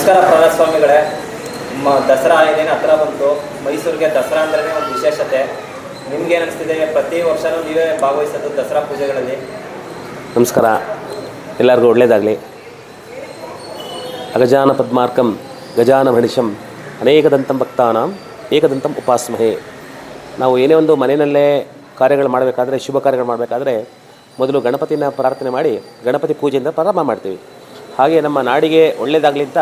ನಮಸ್ಕಾರ ಪ್ರಹ್ಲಾದ್ ದಸರಾ ಏನೇನು ಹತ್ರ ಬಂತು. ಮೈಸೂರಿಗೆ ದಸರಾ ಅಂದ್ರೆ ಒಂದು ವಿಶೇಷತೆ. ನಿಮ್ಗೇನು ಅನಿಸ್ತಿದೆ? ಪ್ರತಿ ವರ್ಷವೂ ನೀವೇ ಭಾಗವಹಿಸೋದು ದಸರಾ ಪೂಜೆಗಳಲ್ಲಿ. ನಮಸ್ಕಾರ, ಎಲ್ಲರಿಗೂ ಒಳ್ಳೆಯದಾಗಲಿ. ಅಗಜಾನ ಪದ್ಮಾರ್ಕಂ ಗಜಾನ ಭಣಿಷಂ ಅನೇಕದಂತಂ ಭಕ್ತಾನಾಂ ಏಕದಂತಂ ಉಪಾಸ್ಮಹೇ. ನಾವು ಏನೇ ಒಂದು ಮನೆಯಲ್ಲೇ ಕಾರ್ಯಗಳು ಮಾಡಬೇಕಾದ್ರೆ, ಶುಭ ಕಾರ್ಯಗಳು ಮಾಡಬೇಕಾದ್ರೆ ಮೊದಲು ಗಣಪತಿನ ಪ್ರಾರ್ಥನೆ ಮಾಡಿ ಗಣಪತಿ ಪೂಜೆಯಿಂದ ಪ್ರಾರಂಭ ಮಾಡ್ತೀವಿ. ಹಾಗೆ ನಮ್ಮ ನಾಡಿಗೆ ಒಳ್ಳೆಯದಾಗಲಿ ಅಂತ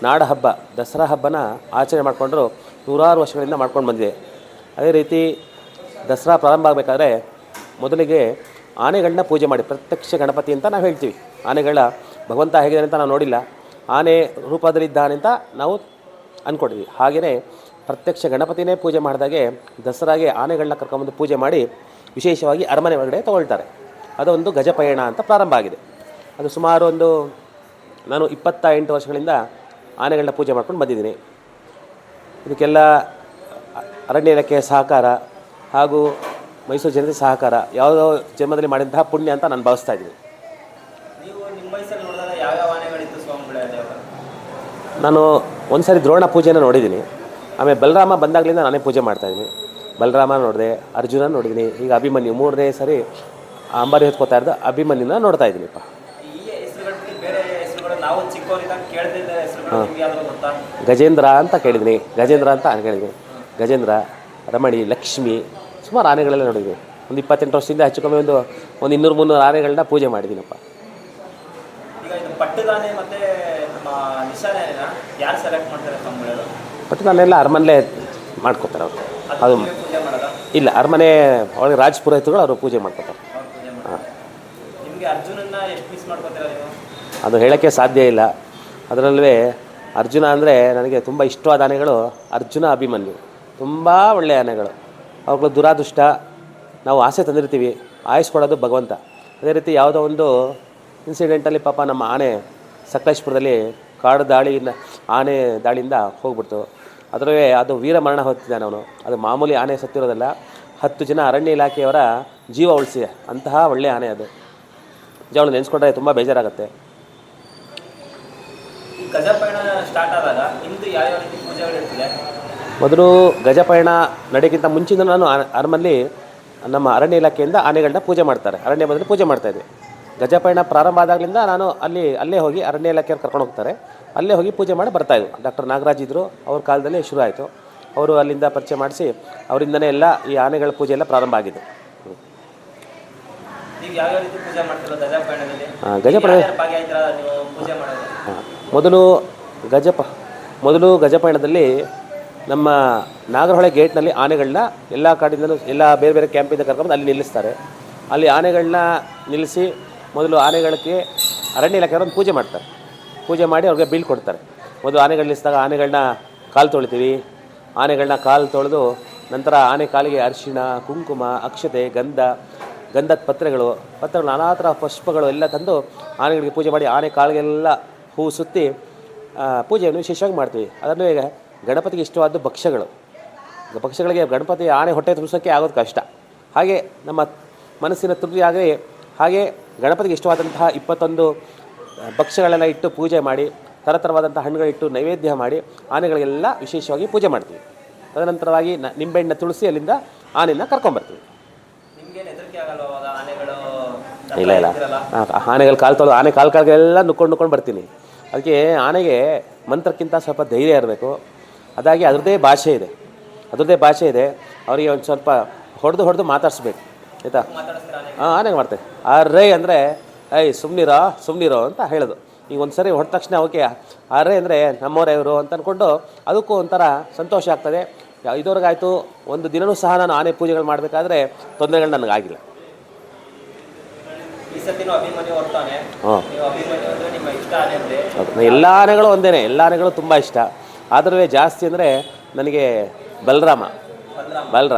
ನಾಡ ಹಬ್ಬ ದಸರಾ ಹಬ್ಬನ ಆಚರಣೆ ಮಾಡಿಕೊಂಡ್ರು ನೂರಾರು ವರ್ಷಗಳಿಂದ ಮಾಡ್ಕೊಂಡು ಬಂದಿದೆ. ಅದೇ ರೀತಿ ದಸರಾ ಪ್ರಾರಂಭ ಆಗಬೇಕಾದ್ರೆ ಮೊದಲಿಗೆ ಆನೆಗಳನ್ನ ಪೂಜೆ ಮಾಡಿ, ಪ್ರತ್ಯಕ್ಷ ಗಣಪತಿ ಅಂತ ನಾವು ಹೇಳ್ತೀವಿ. ಆನೆಗಳ ಭಗವಂತ ಹೇಗಿದೆ ಅಂತ ನಾವು ನೋಡಿಲ್ಲ, ಆನೆ ರೂಪದಲ್ಲಿದ್ದಾನೆ ಅಂತ ನಾವು ಅಂದ್ಕೊಂಡಿದ್ವಿ. ಹಾಗೆಯೇ ಪ್ರತ್ಯಕ್ಷ ಗಣಪತಿನೇ ಪೂಜೆ ಮಾಡಿದಾಗೆ ದಸರಾಗೆ ಆನೆಗಳನ್ನ ಕರ್ಕೊಂಬಂದು ಪೂಜೆ ಮಾಡಿ ವಿಶೇಷವಾಗಿ ಅರಮನೆ ಒಳಗಡೆ ತೊಗೊಳ್ತಾರೆ. ಅದೊಂದು ಗಜಪಯಣ ಅಂತ ಪ್ರಾರಂಭ ಆಗಿದೆ. ಅದು ಸುಮಾರು ನಾನು 28 ವರ್ಷಗಳಿಂದ ಆನೆಗಳನ್ನ ಪೂಜೆ ಮಾಡ್ಕೊಂಡು ಬಂದಿದ್ದೀನಿ. ಇದಕ್ಕೆಲ್ಲ ಅರಣ್ಯ ಇಲಾಖೆಯ ಸಹಕಾರ ಹಾಗೂ ಮೈಸೂರು ಜನತೆ ಸಹಕಾರ ಯಾವುದೋ ಜನ್ಮದಲ್ಲಿ ಮಾಡಿದಂತಹ ಪುಣ್ಯ ಅಂತ ನಾನು ಭಾವಿಸ್ತಾ ಇದ್ದೀನಿ. ನೀವು ನಿಮ್ಮ ವಯಸ್ಸಲ್ಲಿ ನೋಡಿದಾಗ ಯಾವ್ಯಾವ ಆನೆಗಳಿತ್ತು ಸ್ವಾಮಿಗಳೇ? ನಾನು ಒಂದು ಸಾರಿ ದ್ರೋಣ ಪೂಜೆನ ನೋಡಿದ್ದೀನಿ. ಆಮೇಲೆ ಬಲರಾಮ ಬಂದಾಗಲಿಂದ ನಾನೇ ಪೂಜೆ ಮಾಡ್ತಾಯಿದ್ದೀನಿ. ಬಲರಾಮ ನೋಡಿದೆ, ಅರ್ಜುನ ನೋಡಿದ್ದೀನಿ, ಈಗ ಅಭಿಮನ್ಯು 3ನೇ ಸರಿ ಅಂಬಾರಿ ಹೊತ್ಕೋತಾ ಇರೋದು ಅಭಿಮನ್ಯುನ ನೋಡ್ತಾ ಇದ್ದೀನಿಪ್ಪ. ನಾವು ಚಿಕ್ಕವರಿದ್ದಾಗ ಕೇಳ್ತಿದ್ದ ಹೆಸರುಗಳು ನಿಮಗೆ ಯಾವ್ದು ಗೊತ್ತಾ? ಗಜೇಂದ್ರ ಅಂತ ಕೇಳಿದ್ದೀನಿ, ಗಜೇಂದ್ರ ಅಂತ ಕೇಳಿದ್ದೀನಿ. ಗಜೇಂದ್ರ, ರಮಣಿ, ಲಕ್ಷ್ಮಿ, ಸುಮಾರು ಆನೆಗಳೆಲ್ಲ ನೋಡಿದ್ದೀನಿ. ಒಂದು 28 ವರ್ಷದಿಂದ ಹೆಚ್ಚು ಕಮ್ಮಿ ಒಂದು 200-300 ಆನೆಗಳನ್ನ ಪೂಜೆ ಮಾಡಿದ್ದೀನಪ್ಪ. ಈಗ ಇದು ಪಟ್ಟದಾನೆ ಮತ್ತು ನಮ್ಮ ನಿಶಾನೆನ ಯಾರು ಸೆಲೆಕ್ಟ್ ಮಾಡ್ತಾರೆ ಸ್ವಾಮಿಗಳು? ಪಟ್ಟದಾನೆಲ್ಲ ಅರಮನೆಯಲ್ಲೇ ಮಾಡ್ಕೋತಾರೆ ಅವರು. ಅದು ಪೂಜೆ ಮಾಡೋದ? ಇಲ್ಲ, ಅರಮನೆ ಒಳಗೆ ರಾಜಪುರೋಹಿತಗಳು ಅವರು ಪೂಜೆ ಮಾಡ್ಕೋತಾರೆ. ಹಾಂ. ನಿಮಗೆ ಅರ್ಜುನನ್ನ ಎಷ್ಟು ಮಿಸ್ ಮಾಡ್ಕೋತೀರ ನೀವು? ಅದು ಹೇಳೋಕ್ಕೆ ಸಾಧ್ಯ ಇಲ್ಲ. ಅದರಲ್ಲೇ ಅರ್ಜುನ ಅಂದರೆ ನನಗೆ ತುಂಬ ಇಷ್ಟವಾದ ಆನೆಗಳು ಅರ್ಜುನ, ಅಭಿಮನ್ಯು. ತುಂಬ ಒಳ್ಳೆಯ ಆನೆಗಳು. ಅವುಗಳು ದುರಾದೃಷ್ಟ, ನಾವು ಆಸೆ ತಂದಿರ್ತೀವಿ, ಆಯಿಸ್ಕೊಡೋದು ಭಗವಂತ. ಅದೇ ರೀತಿ ಯಾವುದೋ ಒಂದು ಇನ್ಸಿಡೆಂಟಲ್ಲಿ ಪಾಪ ನಮ್ಮ ಆನೆ ಸಕಲೇಶ್ಪುರದಲ್ಲಿ ಕಾಡು ದಾಳಿಯಿಂದ ಆನೆ ದಾಳಿಯಿಂದ ಹೋಗ್ಬಿಡ್ತು. ಅದರಲ್ಲೇ ಅದು ವೀರ ಮರಣ ಹೊತ್ತಿದ್ದಾನೆ ಅವನು. ಅದು ಮಾಮೂಲಿ ಆನೆ ಸತ್ತಿರೋದಲ್ಲ, 10 ಜನ ಅರಣ್ಯ ಇಲಾಖೆಯವರ ಜೀವ ಉಳಿಸಿದೆ. ಅಂತಹ ಒಳ್ಳೆಯ ಆನೆ ಅದು. ಅವಳು ನೆನೆಸ್ಕೊಂಡ್ರೆ ತುಂಬ ಬೇಜಾರಾಗುತ್ತೆ. ಗಜಪಯಣ ಸ್ಟಾರ್ಟ್ ಆದಾಗ ನಿಮ್ಮದು ಯಾವ್ಯಾವ ರೀತಿ ಪೂಜೆಗಳಿರ್ತದೆ? ಮೊದಲು ಗಜಪಯಣ ನಡೆಯೋಕ್ಕಿಂತ ಮುಂಚಿನ ನಾನು ಅರಮನೆಯಲ್ಲಿ ನಮ್ಮ ಅರಣ್ಯ ಇಲಾಖೆಯಿಂದ ಆನೆಗಳನ್ನ ಪೂಜೆ ಮಾಡ್ತಾರೆ, ಅರಣ್ಯ ಬಂದರೆ ಪೂಜೆ ಮಾಡ್ತಾಯಿದ್ದೆ. ಗಜಪಯಣ ಪ್ರಾರಂಭ ಆದಾಗಲಿಂದ ನಾನು ಅಲ್ಲೇ ಹೋಗಿ ಅರಣ್ಯ ಇಲಾಖೆಯವ್ರು ಕರ್ಕೊಂಡು ಹೋಗ್ತಾರೆ, ಅಲ್ಲೇ ಹೋಗಿ ಪೂಜೆ ಮಾಡಿ ಬರ್ತಾಯಿದ್ವು. ಡಾಕ್ಟರ್ ನಾಗರಾಜ್ ಇದ್ದರು, ಅವ್ರ ಕಾಲದಲ್ಲಿ ಶುರು ಆಯಿತು. ಅವರು ಅಲ್ಲಿಂದ ಪರಿಚಯ ಮಾಡಿಸಿ ಅವರಿಂದನೇ ಎಲ್ಲ ಈ ಆನೆಗಳ ಪೂಜೆ ಎಲ್ಲ ಪ್ರಾರಂಭ ಆಗಿದೆ. ಈಗ ಯಾವ್ಯಾವ ರೀತಿ ಪೂಜೆ ಮಾಡ್ತಿರೋ ಗಜಪಯಣದಲ್ಲಿ? ಗಜಪಯಣ ಪೂಜೆ ಮಾಡೋದು? ಮೊದಲು ಗಜಪಯಣದಲ್ಲಿ ನಮ್ಮ ನಾಗರಹೊಳೆ ಗೇಟ್ನಲ್ಲಿ ಆನೆಗಳನ್ನ ಎಲ್ಲ ಕಾಡಿಂದಲೂ ಎಲ್ಲ ಬೇರೆ ಬೇರೆ ಕ್ಯಾಂಪಿಂದ ಕರ್ಕೊಂಡು ಅಲ್ಲಿ ನಿಲ್ಲಿಸ್ತಾರೆ. ಅಲ್ಲಿ ಆನೆಗಳನ್ನ ನಿಲ್ಲಿಸಿ ಮೊದಲು ಆನೆಗಳಿಗೆ ಅರಣ್ಯ ಇಲಾಖೆಯವರು ಒಂದು ಪೂಜೆ ಮಾಡ್ತಾರೆ. ಪೂಜೆ ಮಾಡಿ ಅವ್ರಿಗೆ ಬೀಳ್ಕೊಡ್ತಾರೆ. ಮೊದಲು ಆನೆಗಳು ನಿಲ್ಲಿಸಿದಾಗ ಆನೆಗಳನ್ನ ಕಾಲು ತೊಳಿತೀವಿ. ಆನೆಗಳನ್ನ ಕಾಲು ತೊಳೆದು ನಂತರ ಆನೆ ಕಾಲಿಗೆ ಅರಿಶಿಣ, ಕುಂಕುಮ, ಅಕ್ಷತೆ, ಗಂಧದ ಪತ್ರೆಗಳು ನಾನಾ ಥರ ಪುಷ್ಪಗಳು ಎಲ್ಲ ತಂದು ಆನೆಗಳಿಗೆ ಪೂಜೆ ಮಾಡಿ ಆನೆ ಕಾಲಿಗೆಲ್ಲ ಹೂ ಸುತ್ತಿ ಪೂಜೆಯನ್ನು ವಿಶೇಷವಾಗಿ ಮಾಡ್ತೀವಿ. ಅದರಲ್ಲೂ ಈಗ ಗಣಪತಿಗೆ ಇಷ್ಟವಾದ ಭಕ್ಷ್ಯಗಳಿಗೆ ಗಣಪತಿ ಆನೆ ಹೊಟ್ಟೆ ತುಂಬಿಸೋಕ್ಕೆ ಆಗೋದು ಕಷ್ಟ. ಹಾಗೆ ನಮ್ಮ ಮನಸ್ಸಿನ ತೃಪ್ತಿ ಆಗಲಿ ಹಾಗೆ ಗಣಪತಿಗೆ ಇಷ್ಟವಾದಂತಹ 21 ಭಕ್ಷ್ಯಗಳೆಲ್ಲ ಇಟ್ಟು ಪೂಜೆ ಮಾಡಿ, ಥರಥರವಾದಂಥ ಹಣ್ಣುಗಳಿಟ್ಟು ನೈವೇದ್ಯ ಮಾಡಿ ಆನೆಗಳಿಗೆಲ್ಲ ವಿಶೇಷವಾಗಿ ಪೂಜೆ ಮಾಡ್ತೀವಿ. ತದನಂತರವಾಗಿ ನಿಂಬೆಹಣ್ಣು ತುಳಸಿ ಅಲ್ಲಿಂದ ಆನೆಯನ್ನು ಕರ್ಕೊಂಬರ್ತೀವಿ. ಇಲ್ಲ, ಆನೆಗಳು ಕಾಲು ತೊಳೆದು ಆನೆ ಕಾಲಿಗೆಲ್ಲ ನುಕ್ಕೊಂಡು ಬರ್ತೀನಿ. ಅದಕ್ಕೆ ಆನೆಗೆ ಮಂತ್ರಕ್ಕಿಂತ ಸ್ವಲ್ಪ ಧೈರ್ಯ ಇರಬೇಕು. ಅದಾಗಿ ಅದರದ್ದೇ ಭಾಷೆ ಇದೆ. ಅವರಿಗೆ ಒಂದು ಸ್ವಲ್ಪ ಹೊಡೆದು ಮಾತಾಡಿಸ್ಬೇಕು, ಆಯಿತಾ? ಆನೆಗೆ ಮಾಡ್ತೇವೆ. ರೈ ಅಂದರೆ ಸುಮ್ಮನಿರೋ ಅಂತ ಹೇಳೋದು. ಈಗ ಒಂದು ಸರಿ ಹೊಡೆದ ತಕ್ಷಣ ಓಕೆ ರೈ ಅಂದರೆ ನಮ್ಮವರೇ ಇವರು ಅಂತ ಅಂದ್ಕೊಂಡು ಅದಕ್ಕೂ ಒಂಥರ ಸಂತೋಷ ಆಗ್ತದೆ. ಇದುವರೆಗಾಯಿತು ಒಂದು ದಿನವೂ ಸಹ ನಾನು ಆನೆ ಪೂಜೆಗಳು ಮಾಡಬೇಕಾದ್ರೆ ತೊಂದರೆಗಳು ನನಗಾಗಿಲ್ಲ. ಎಲ್ಲ ಆನೆಗಳು ಒಂದೇ, ಎಲ್ಲ ಆನೆಗಳು ತುಂಬ ಇಷ್ಟ. ಆದರೆ ಜಾಸ್ತಿ ಅಂದರೆ ನನಗೆ ಬಲರಾಮ,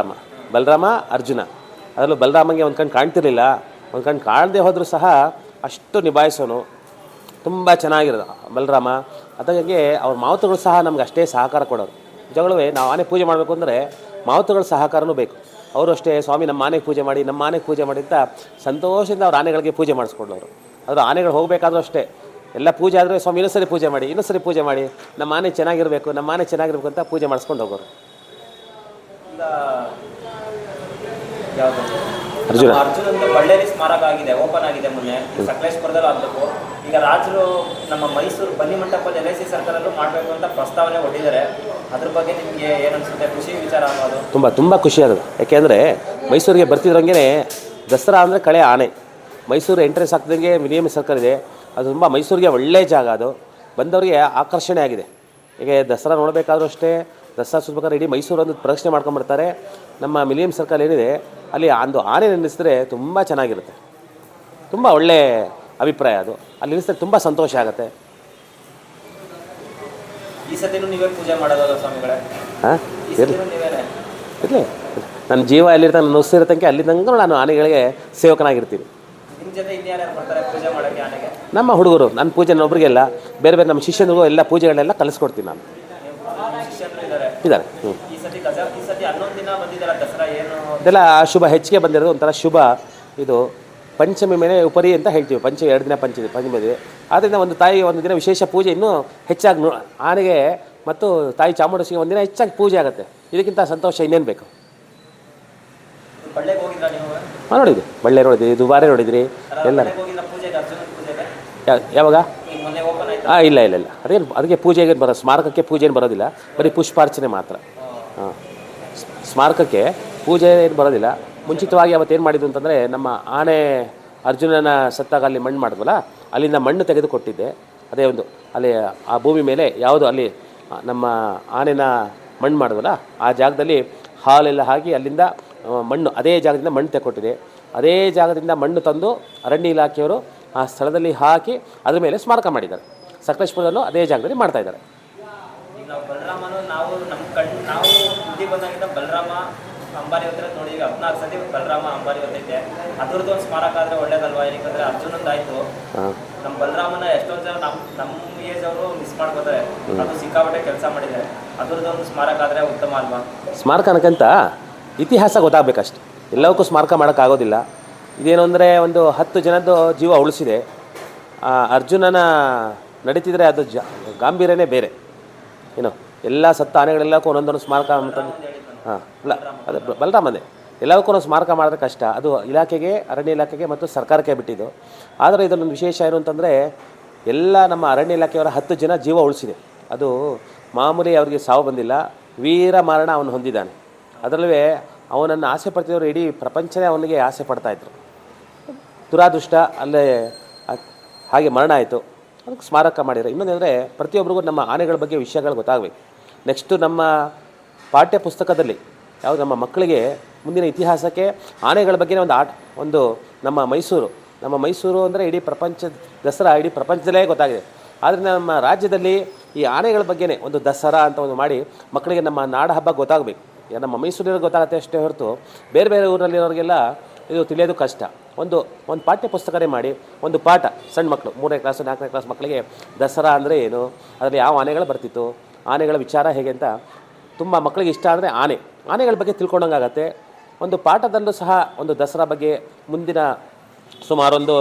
ಅರ್ಜುನ. ಅದರಲ್ಲೂ ಬಲರಾಮಂಗೆ ಒಂದು ಕಣ್ಣು ಕಾಣ್ತಿರ್ಲಿಲ್ಲ, ಒಂದು ಕಣ್ಣು ಕಾಣದೆ ಹೋದರೂ ಸಹ ಅಷ್ಟು ನಿಭಾಯಿಸೋನು, ತುಂಬ ಚೆನ್ನಾಗಿರೋದು ಬಲರಾಮ. ಅದಕ್ಕೆ ಅವ್ರ ಮಾವತುಗಳು ಸಹ ನಮ್ಗೆ ಅಷ್ಟೇ ಸಹಕಾರ ಕೊಡೋರು. ನಿಜವಾಗ್ಲೂ ನಾವು ಆನೆ ಪೂಜೆ ಮಾಡಬೇಕು ಅಂದರೆ ಮಾವತುಗಳ ಸಹಕಾರನೂ ಬೇಕು. ಅವರು ಅಷ್ಟೇ, ಸ್ವಾಮಿ ನಮ್ಮ ಆನೆಗೆ ಪೂಜೆ ಮಾಡಿ ಅಂತ ಸಂತೋಷದಿಂದ ಅವ್ರ ಆನೆಗಳಿಗೆ ಪೂಜೆ ಮಾಡಿಸ್ಕೊಡೋರು. ಆದರೆ ಆನೆಗಳು ಹೋಗಬೇಕಾದ್ರೂ ಅಷ್ಟೇ ಎಲ್ಲ ಪೂಜೆ ಆದರೆ ಸ್ವಾಮಿ ಇನ್ನೊಂದು ಸರಿ ಪೂಜೆ ಮಾಡಿ, ಇನ್ನೊಂದು ಸರಿ ಪೂಜೆ ಮಾಡಿ, ನಮ್ಮ ಆನೆ ಚೆನ್ನಾಗಿರಬೇಕು, ನಮ್ಮ ಆನೆ ಚೆನ್ನಾಗಿರ್ಬೇಕು ಅಂತ ಪೂಜೆ ಮಾಡಿಸ್ಕೊಂಡು ಹೋಗೋರು. ಈಗ ಯಾವುದು ಅರ್ಜುನ ಅರ್ಜುನಂದು ಬಳ್ಳೇರಿ ಸ್ಮಾರಕ ಆಗಿದೆ, ಓಪನ್ ಆಗಿದೆ ಮೊನ್ನೆ. ಸಕಲೇಶ್ಪುರದಲ್ಲಿ ಆಗಬೇಕು. ಈಗ ರಾಜರು ನಮ್ಮ ಮೈಸೂರು ಬನ್ನಿ ಮಂಟಪದಲ್ಲಿ LIC ಸರ್ಕಲಲ್ಲೂ ಮಾಡಬೇಕು ಅಂತ ಪ್ರಸ್ತಾವನೆ ಹೊಟ್ಟಿದ್ದಾರೆ. ಅದ್ರ ಬಗ್ಗೆ ನಿಮಗೆ ಏನು ಅನಿಸುತ್ತೆ? ಖುಷಿ ವಿಚಾರ ಅನ್ನೋದು ತುಂಬ ಖುಷಿ ಆಗೋದು. ಯಾಕೆಂದರೆ ಮೈಸೂರಿಗೆ ಬರ್ತಿದ್ರಂಗೆ ದಸರಾ ಅಂದರೆ ಕಳೆ ಆನೆ. ಮೈಸೂರು ಎಂಟ್ರೆನ್ಸ್ ಆಗ್ತಿದ್ದಂಗೆ ಮಿನಿಮಮ್ ಸರ್ಕಲ್ ಇದೆ, ಅದು ತುಂಬ ಮೈಸೂರಿಗೆ ಒಳ್ಳೆಯ ಜಾಗ, ಅದು ಬಂದವರಿಗೆ ಆಕರ್ಷಣೆ ಆಗಿದೆ. ಹೀಗೆ ದಸರಾ ನೋಡಬೇಕಾದ್ರೂ ಅಷ್ಟೇ, ದಸರಾ ಸುತ್ತಬೇಕಾದ್ರೆ ಇಡೀ ಮೈಸೂರು ಒಂದು ಪ್ರದಕ್ಷಿಣೆ ಮಾಡ್ಕೊಂಡ್ಬರ್ತಾರೆ. ನಮ್ಮ ಮಿಲಿಯಮ್ ಸರ್ಕಲ್ ಏನಿದೆ ಅಲ್ಲಿ ಒಂದು ಆನೆ ನಿಲ್ಲಿಸಿದ್ರೆ ತುಂಬ ಚೆನ್ನಾಗಿರುತ್ತೆ, ತುಂಬ ಒಳ್ಳೆಯ ಅಭಿಪ್ರಾಯ ಅದು. ಅಲ್ಲಿ ನಿಲ್ಲಿಸಿದ್ರೆ ತುಂಬ ಸಂತೋಷ ಆಗುತ್ತೆ. ಈ ಸತಿನೂ ನೀವೇ ಪೂಜೆ ಮಾಡೋದಲ್ಲ ಸ್ವಾಮಿಗಳೇ? ಹಾಂ ಇರಲಿ ಇರಲಿ, ನನ್ನ ಜೀವ ಎಲ್ಲಿರ್ತಾನೆ, ನನ್ನ ಉಸಿರು ತನಕ ಅಲ್ಲಿ ತನಕ ನಾನು ಆನೆಗಳಿಗೆ ಸೇವಕನಾಗಿರ್ತೀನಿ. ನಿಮ್ಮ ಜೊತೆ ಇನ್ಯಾರ್ಯಾರು ಬರ್ತಾರೆ ಪೂಜೆ ಮಾಡೋಕ್ಕೆ ಆನೆಗೆ? ನಮ್ಮ ಹುಡುಗರು, ನನ್ನ ಪೂಜೆ ಒಬ್ಬರಿಗೆಲ್ಲ ಬೇರೆ ಬೇರೆ ನಮ್ಮ ಶಿಷ್ಯನಿಗೂ ಎಲ್ಲ ಪೂಜೆಗಳೆಲ್ಲ ಕಲಿಸ್ಕೊಡ್ತೀನಿ ನಾನು. ಶಿಷ್ಯರು ಇದ್ದಾರೆ. ಈ ಸತಿ 11 ದಿನ ಬಂದಿದ್ದಲ್ಲ ದಸರಾ, ಏನು ಇದೆಲ್ಲ ಶುಭ ಹೆಚ್ಚಿಗೆ ಬಂದಿರೋದು ಒಂಥರ ಶುಭ. ಇದು ಪಂಚಮಿ ಮೇಲೆ ಉಪರಿ ಅಂತ ಹೇಳ್ತೀವಿ. 2 ದಿನ ಪಂಚಮಿ ಇದೆ. ಆದ್ದರಿಂದ ಒಂದು ತಾಯಿ ಒಂದು ದಿನ ವಿಶೇಷ ಪೂಜೆ ಇನ್ನೂ ಹೆಚ್ಚಾಗಿ ಆನೆಗೆ ಮತ್ತು ತಾಯಿ ಚಾಮುಂಡೇಶ್ವರಿಗೆ ಒಂದಿನ ಹೆಚ್ಚಾಗಿ ಪೂಜೆ ಆಗುತ್ತೆ. ಇದಕ್ಕಿಂತ ಸಂತೋಷ ಇನ್ನೇನು ಬೇಕು? ಬಳ್ಳೆಗೆ ಹೋಗಿದ್ರಾ ನೀವು? ಹಾಂ, ನೋಡಿದ್ವಿ. ಬಳ್ಳೆ ನೋಡಿದ್ವಿ, ದುಬಾರೆ ನೋಡಿದ್ರಿ, ಎಲ್ಲ. ಯಾವಾಗ? ಇಲ್ಲ ಅದೇನು ಅದಕ್ಕೆ ಪೂಜೆಗೆ ಬರೋ ಸ್ಮಾರಕಕ್ಕೆ ಪೂಜೆ ಏನು ಬರೋದಿಲ್ಲ, ಬರೀ ಪುಷ್ಪಾರ್ಚನೆ ಮಾತ್ರ. ಹಾಂ, ಸ್ಮಾರಕಕ್ಕೆ ಪೂಜೆ ಏನು ಬರೋದಿಲ್ಲ. ಮುಂಚಿತವಾಗಿ ಅವತ್ತೇನು ಮಾಡಿದ್ದು ಅಂತಂದರೆ, ನಮ್ಮ ಆನೆ ಅರ್ಜುನನ ಸತ್ತಾಗ ಅಲ್ಲಿ ಮಣ್ಣು ಮಾಡಿದ್ವಲ್ಲ, ಅಲ್ಲಿಂದ ಮಣ್ಣು ತೆಗೆದು ಕೊಟ್ಟಿದ್ದೆ. ಅದೇ ಒಂದು ಅಲ್ಲಿ ಆ ಭೂಮಿ ಮೇಲೆ ಯಾವುದು ಅಲ್ಲಿ ನಮ್ಮ ಆನೆನ ಮಣ್ಣು ಮಾಡಿದ್ವಲ್ಲ, ಆ ಜಾಗದಲ್ಲಿ ಹಾಲೆಲ್ಲ ಹಾಕಿ ಅಲ್ಲಿಂದ ಮಣ್ಣು, ಅದೇ ಜಾಗದಿಂದ ಮಣ್ಣು ತೆಕ್ಕೊಟ್ಟಿದೆ. ಅದೇ ಜಾಗದಿಂದ ಮಣ್ಣು ತಂದು ಅರಣ್ಯ ಇಲಾಖೆಯವರು ಆ ಸ್ಥಳದಲ್ಲಿ ಹಾಕಿ ಅದ್ರ ಮೇಲೆ ಸ್ಮಾರಕ ಮಾಡಿದ್ದಾರೆ. ಸಕಲೇಶ್ಪುರದಲ್ಲೂ ಅದೇ ಜಾಗದಲ್ಲಿ ಮಾಡ್ತಾಯಿದ್ದಾರೆ. ಈಗ ನಾವು ಬಲರಾಮನು ನಾವು ಬುದ್ಧಿ ಬಂದಾಗಿಂದ ಬಲರಾಮ ಅಂಬಾರಿ ಹೊತ್ತಿರ ನೋಡಿ. ಈಗ 14 ಸತಿ ಬಲರಾಮ ಅಂಬಾರಿ ಹೊತ್ತೈತೆ. ಅದ್ರದ್ದು ಒಂದು ಸ್ಮಾರಕ ಆದರೆ ಒಳ್ಳೇದಲ್ವಾ? ಯಾಕಂದರೆ ಅರ್ಜುನಂದಾಯಿತು, ನಮ್ಮ ಬಲರಾಮನ ಎಷ್ಟೊಂದು ಜನ ನಮ್ಮ ಏಜ್ ಅವರು ಮಿಸ್ ಮಾಡ್ಕೋತಾರೆ. ಅದು ಸಿಕ್ಕಾಪಟ್ಟೆ ಕೆಲಸ ಮಾಡಿದೆ. ಅದ್ರದ್ದು ಒಂದು ಸ್ಮಾರಕ ಆದರೆ ಉತ್ತಮ ಅಲ್ವಾ? ಸ್ಮಾರಕ ಅನ್ನೋಕ್ಕಂತ ಇತಿಹಾಸ ಗೊತ್ತಾಗಬೇಕಷ್ಟೆ. ಎಲ್ಲವಕ್ಕೂ ಸ್ಮಾರಕ ಮಾಡೋಕ್ಕಾಗೋದಿಲ್ಲ. ಇದೇನು ಅಂದರೆ ಒಂದು 10 ಜನದ್ದು ಜೀವ ಉಳಿಸಿದೆ. ಅರ್ಜುನನ ನಡೀತಿದ್ರೆ ಅದು ಗಾಂಭೀರ್ಯನೇ ಬೇರೆ. ಏನು ಎಲ್ಲ ಸತ್ತ ಆನೆಗಳೆಲ್ಲಕ್ಕೂ ಒಂದೊಂದೊಂದು ಸ್ಮಾರಕ ಅಂತಂದು. ಹಾಂ, ಅಲ್ಲ, ಅದು ಬಲರಾಮನೇ. ಎಲ್ಲವಕ್ಕೂ ಒಂದು ಸ್ಮಾರಕ ಮಾಡಿದ್ರೆ ಕಷ್ಟ. ಅದು ಇಲಾಖೆಗೆ, ಅರಣ್ಯ ಇಲಾಖೆಗೆ ಮತ್ತು ಸರ್ಕಾರಕ್ಕೆ ಬಿಟ್ಟಿದ್ದು. ಆದರೆ ಇದರಲ್ಲೊಂದು ವಿಶೇಷ ಏನು ಅಂತಂದರೆ, ಎಲ್ಲ ನಮ್ಮ ಅರಣ್ಯ ಇಲಾಖೆಯವರ 10 ಜನ ಜೀವ ಉಳಿಸಿದೆ. ಅದು ಮಾಮೂಲಿ ಅವರಿಗೆ ಸಾವು ಬಂದಿಲ್ಲ, ವೀರ ಮರಣ ಅವನು ಹೊಂದಿದ್ದಾನೆ. ಅದರಲ್ಲೂ ಅವನನ್ನು ಆಸೆ ಪಡ್ತಿದ್ದವರು ಇಡೀ ಪ್ರಪಂಚನೇ ಅವನಿಗೆ ಆಸೆ ಪಡ್ತಾಯಿದ್ರು. ದುರಾದೃಷ್ಟ ಅಲ್ಲೇ ಹಾಗೆ ಮರಣ ಆಯಿತು. ಅದಕ್ಕೆ ಸ್ಮಾರಕ ಮಾಡಿದ್ದಾರೆ. ಇನ್ನೊಂದೇನೆಂದರೆ, ಪ್ರತಿಯೊಬ್ಬರಿಗೂ ನಮ್ಮ ಆನೆಗಳ ಬಗ್ಗೆ ವಿಷಯಗಳು ಗೊತ್ತಾಗಬೇಕು. ನೆಕ್ಸ್ಟು ನಮ್ಮ ಪಾಠ್ಯ ಪುಸ್ತಕದಲ್ಲಿ ಯಾವುದು ನಮ್ಮ ಮಕ್ಕಳಿಗೆ ಮುಂದಿನ ಇತಿಹಾಸಕ್ಕೆ ಆನೆಗಳ ಬಗ್ಗೆ ಒಂದು ನಮ್ಮ ಮೈಸೂರು ಅಂದರೆ ಇಡೀ ದಸರಾ ಇಡೀ ಪ್ರಪಂಚದಲ್ಲೇ ಗೊತ್ತಾಗಿದೆ. ಆದ್ದರಿಂದ ನಮ್ಮ ರಾಜ್ಯದಲ್ಲಿ ಈ ಆನೆಗಳ ಬಗ್ಗೆನೇ ಒಂದು ದಸರಾ ಅಂತ ಒಂದು ಮಾಡಿ ಮಕ್ಕಳಿಗೆ ನಮ್ಮ ನಾಡ ಹಬ್ಬ ಗೊತ್ತಾಗಬೇಕು. ಈಗ ನಮ್ಮ ಮೈಸೂರಿನವ್ರಿಗೆ ಗೊತ್ತಾಗುತ್ತೆ ಅಷ್ಟೇ ಹೊರತು ಬೇರೆ ಬೇರೆ ಊರಲ್ಲಿರೋರಿಗೆಲ್ಲ ಇದು ತಿಳಿಯೋದು ಕಷ್ಟ. ಒಂದು ಪಾಠ್ಯ ಪುಸ್ತಕನೇ ಮಾಡಿ ಒಂದು ಪಾಠ ಸಣ್ಣ ಮಕ್ಕಳು 3ನೇ ಕ್ಲಾಸು 4ನೇ ಕ್ಲಾಸ್ ಮಕ್ಕಳಿಗೆ ದಸರಾ ಅಂದರೆ ಏನು, ಅದರಲ್ಲಿ ಯಾವ ಆನೆಗಳು ಬರ್ತಿತ್ತು, ಆನೆಗಳ ವಿಚಾರ ಹೇಗೆ ಅಂತ ತುಂಬ ಮಕ್ಕಳಿಗೆ ಇಷ್ಟ ಅಂದರೆ ಆನೆಗಳ ಬಗ್ಗೆ ತಿಳ್ಕೊಂಡಂಗಾಗತ್ತೆ. ಒಂದು ಪಾಠದಲ್ಲೂ ಸಹ ಒಂದು ದಸರಾ ಬಗ್ಗೆ ಮುಂದಿನ ಸುಮಾರೊಂದು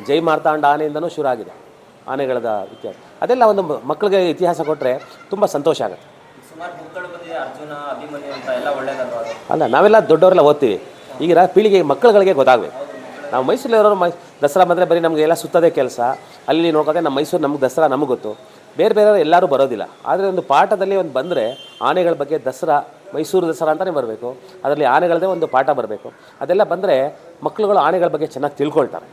ಜೈ ಮಾರ್ತಾಂಡ ಆನೆಯಿಂದನೂ ಶುರು ಆಗಿದೆ ಆನೆಗಳದ ಇತಿಹಾಸ. ಅದೆಲ್ಲ ಒಂದು ಮಕ್ಕಳಿಗೆ ಇತಿಹಾಸ ಕೊಟ್ಟರೆ ತುಂಬ ಸಂತೋಷ ಆಗುತ್ತೆ. ಸುಮಾರು ಬುಕ್ಗಳು ಬಂದಿದೆ, ಅರ್ಜುನ, ಅಭಿಮನ್ಯು ಅಂತ ಎಲ್ಲ ಒಳ್ಳೇದಲ್ವಾ? ಅಲ್ಲ, ನಾವೆಲ್ಲ ದೊಡ್ಡವರೆಲ್ಲ ಓದ್ತೀವಿ. ಈಗಿನ ಪೀಳಿಗೆ ಮಕ್ಕಳುಗಳಿಗೆ ಗೊತ್ತಾಗಬೇಕು. ನಾವು ಮೈಸೂರಲ್ಲಿರೋರು ದಸರಾ ಬಂದರೆ ಬರೀ ನಮಗೆ ಎಲ್ಲ ಸುತ್ತದೇ ಕೆಲಸ. ಅಲ್ಲಿ ನೋಡ್ಕೊಂಡ್ರೆ ನಮ್ಮ ಮೈಸೂರು ನಮಗೆ ದಸರಾ ನಮಗೆ ಗೊತ್ತು, ಬೇರೆ ಬೇರೆಯವರು ಎಲ್ಲರೂ ಬರೋದಿಲ್ಲ. ಆದರೆ ಒಂದು ಪಾಠದಲ್ಲಿ ಒಂದು ಬಂದರೆ ಆನೆಗಳ ಬಗ್ಗೆ ದಸರಾ, ಮೈಸೂರು ದಸರಾ ಅಂತಲೇ ಬರಬೇಕು. ಅದರಲ್ಲಿ ಆನೆಗಳದೇ ಒಂದು ಪಾಠ ಬರಬೇಕು. ಅದೆಲ್ಲ ಬಂದರೆ ಮಕ್ಕಳುಗಳು ಆನೆಗಳ ಬಗ್ಗೆ ಚೆನ್ನಾಗಿ ತಿಳ್ಕೊಳ್ತಾರೆ.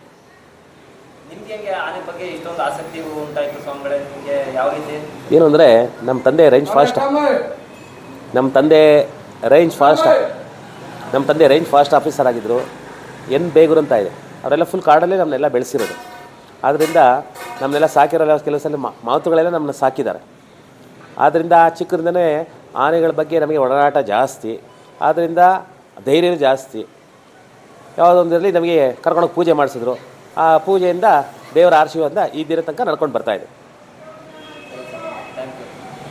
ನಿಮಗೆ ಹೇಗೆ ಆನೆ ಬಗ್ಗೆ ಇಷ್ಟೊಂದು ಆಸಕ್ತಿ ಉಂಟಾಯಿತು ಸ್ವಾಮಿಗಳೇ? ನಿಮಗೆ ಯಾವ ರೀತಿ? ಏನು ಅಂದರೆ, ನಮ್ಮ ತಂದೆ ರೇಂಜ್ ಫಾರೆಸ್ಟ್ ಆಫೀಸರ್ ಆಗಿದ್ದರು. ಎನ್ ಬೇಗೂರು ಅಂತ ಇದೆ. ಅವರೆಲ್ಲ ಫುಲ್ ಕಾಡಲ್ಲೇ ನಮ್ಮನ್ನೆಲ್ಲ ಬೆಳೆಸಿರೋದು. ಆದ್ದರಿಂದ ನಮ್ಮನ್ನೆಲ್ಲ ಸಾಕಿರೋಲ್ಲ. ಕೆಲವು ಸಲ ಮಾತುಗಳೆಲ್ಲ ನಮ್ಮನ್ನ ಸಾಕಿದ್ದಾರೆ. ಆದ್ದರಿಂದ ಚಿಕ್ಕರಿಂದನೇ ಆನೆಗಳ ಬಗ್ಗೆ ನಮಗೆ ಒಡನಾಟ ಜಾಸ್ತಿ. ಆದ್ದರಿಂದ ಧೈರ್ಯವೂ ಜಾಸ್ತಿ. ಯಾವುದೊಂದರಲ್ಲಿ ನಮಗೆ ಕರ್ಕೊಂಡೋಗಿ ಪೂಜೆ ಮಾಡಿಸಿದ್ರು. ಆ ಪೂಜೆಯಿಂದ ದೇವರ ಆಶೀರ್ವಾದ ಈ ದಿನ ತನಕ ನಡ್ಕೊಂಡು ಬರ್ತಾಯಿದೆ.